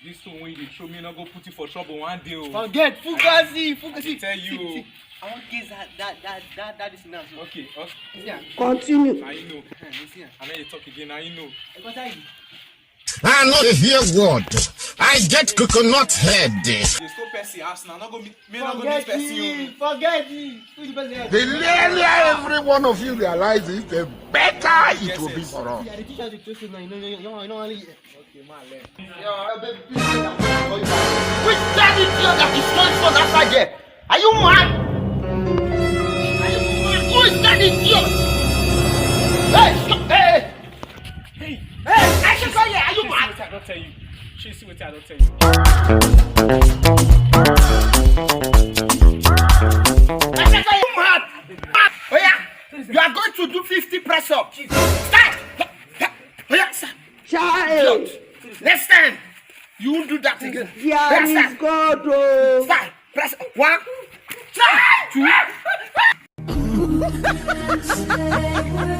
This one when you show me, not go put it for trouble one day. Forget, Fugazi. I tell you. I want kids that is now. Okay, Continue. now you know. I know you talk again, now you know. I know you hear word. I get coconut head. You stop Percy house now, not go me not go miss Percy. Forget it. Who's the person? The earlier every one of you realizes, the better it will be for us. Yeah, the teacher is close now. You know only. Okay, man, let. Which daddy idiot that is throwing stones outside there? Are you mad? Who is that idiot? Hey, stop! Hey! I should call you. Are you mad? I don't tell you. She see what I don't tell you. I said, are you mad? Oh yeah, you are going to do 50 press ups. Start. Oh yeah, sir. Child. Next time, you won't do that again. Fear is God. Oh. Start. Press 1, 2.